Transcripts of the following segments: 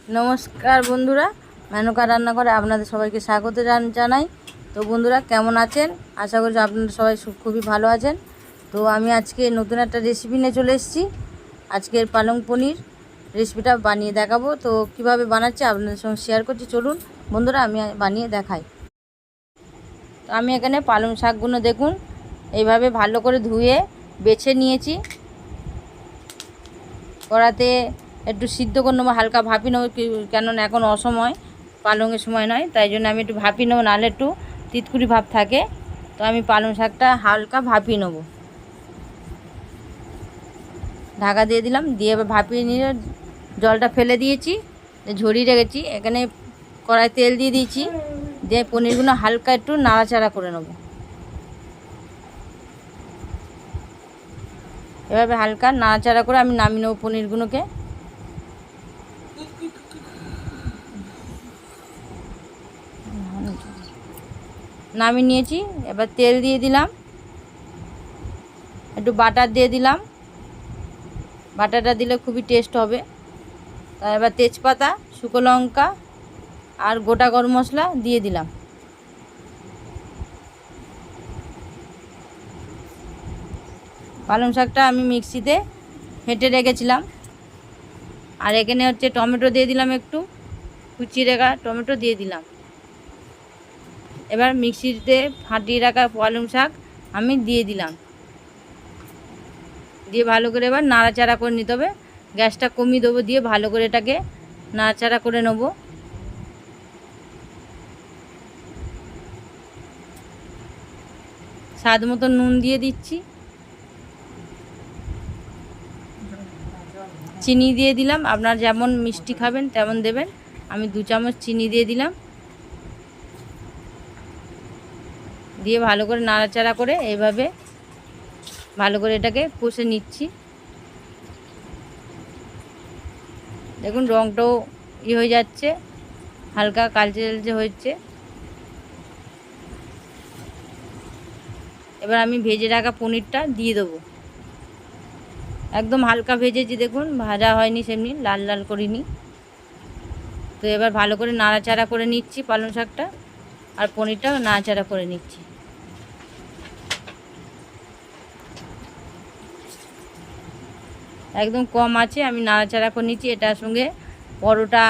নমস্কার বন্ধুরা, মেনকা রান্নাঘরে আপনাদের সবাইকে স্বাগত জানাই। তো বন্ধুরা কেমন আছেন? আশা করছি আপনারা সবাই খুবই ভালো আছেন। তো আমি আজকে নতুন একটা রেসিপি নিয়ে চলে এসেছি। আজকের পালং পনির রেসিপিটা বানিয়ে দেখাবো। তো কিভাবে বানাচ্ছি আপনাদের সঙ্গে শেয়ার করছি। চলুন বন্ধুরা আমি বানিয়ে দেখাই। তো আমি এখানে পালং শাকগুলো দেখুন এইভাবে ভালো করে ধুয়ে বেছে নিয়েছি। কড়াতে একটু সিদ্ধ করে নেবো, হালকা ভাপি নেবো, কেননা এখন অসময়, পালংয়ের সময় নয়, তাই জন্য আমি একটু ভাপি নেবো, নাহলে একটু তিতকুড়ি ভাব থাকে। তো আমি পালং শাকটা হালকা ভাপিয়ে নেবো, ঢাকা দিয়ে দিলাম। দিয়ে এবার ভাপিয়ে নিয়ে জলটা ফেলে দিয়েছি, ঝরিয়ে রেখেছি। এখানে কড়াই তেল দিয়ে দিয়েছি, দিয়ে পনিরগুলো হালকা একটু নাড়াচাড়া করে নেবো। এভাবে হালকা নাড়াচাড়া করে আমি নামিয়ে নেবো পনিরগুলোকে। নামিয়ে নিয়েছি। এবার তেল দিয়ে দিলাম, একটু বাটার দিয়ে দিলাম। বাটারটা দিলে খুবই টেস্ট হবে। তা এবার তেজপাতা, শুকনো লঙ্কা আর গোটা গরম মশলা দিয়ে দিলাম। পালং শাকটা আমি মিক্সিতে হেঁটে রেখেছিলাম। আর এখানে হচ্ছে টমেটো দিয়ে দিলাম, একটু কুচিয়ে রাখা টমেটো দিয়ে দিলাম। এবার মিক্সিতে ফাটিয়ে রাখা পালং শাক আমি দিয়ে দিলাম। দিয়ে ভালো করে এবার নাড়াচাড়া করে নিতে হবে। গ্যাসটা কমিয়ে দেবো, দিয়ে ভালো করে এটাকে নাড়াচাড়া করে নেব। স্বাদ মতো নুন দিয়ে দিচ্ছি, চিনি দিয়ে দিলাম। আপনার যেমন মিষ্টি খাবেন তেমন দেবেন। আমি 2 চামচ চিনি দিয়ে দিলাম। দিয়ে ভালো করে নাড়াচাড়া করে এইভাবে ভালো করে এটাকে কষে নিচ্ছি। দেখুন রঙটাও হয়ে যাচ্ছে, হালকা কালচে কালচে হচ্ছে। এবার আমি ভেজে রাখা পনিরটা দিয়ে দেবো। একদম হালকা ভেজেছি, দেখুন ভাজা হয়নি, সেমনি লাল লাল করিনি। তো এবার ভালো করে নাড়াচাড়া করে নিচ্ছি পালং শাকটা, আর পনিরটাও নাড়াচাড়া করে নিচ্ছি। একদম কম আছে আমি নাড়াচাড়া করে নিচ্ছি। এটার সঙ্গে পরোটা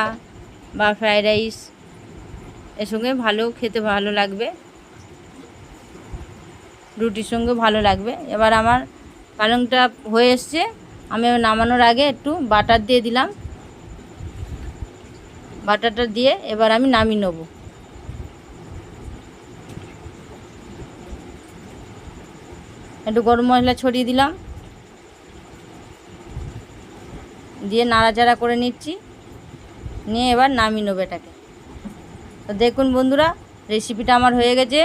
বা ফ্রায়েড রাইস এর সঙ্গে ভালো খেতে ভালো লাগবে, রুটির সঙ্গে ভালো লাগবে। এবার আমার পালংটা হয়ে এসছে, আমি নামানোর আগে একটু বাটার দিয়ে দিলাম। বাটারটা দিয়ে এবার আমি নামিয়ে নেব। একটু গরম মশলা ছড়িয়ে দিলাম, দিয়ে নাড়াচাড়া করে নিচ্ছি। নিয়ে এবার নামিয়ে নেব এটাকে। তো দেখুন বন্ধুরা, রেসিপিটা আমার হয়ে গেছে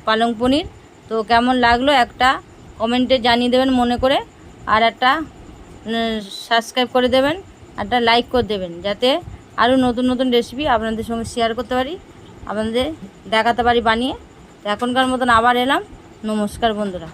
পালং পনির। তো কেমন লাগলো একটা কমেন্টে জানিয়ে দেবেন মনে করে, আর একটা সাবস্ক্রাইব করে দেবেন, একটা লাইক করে দেবেন, যাতে আরও নতুন নতুন রেসিপি আপনাদের সঙ্গে শেয়ার করতে পারি, আপনাদের দেখাতে পারি বানিয়ে। তো এখনকার মতন আবার এলাম। নমস্কার বন্ধুরা।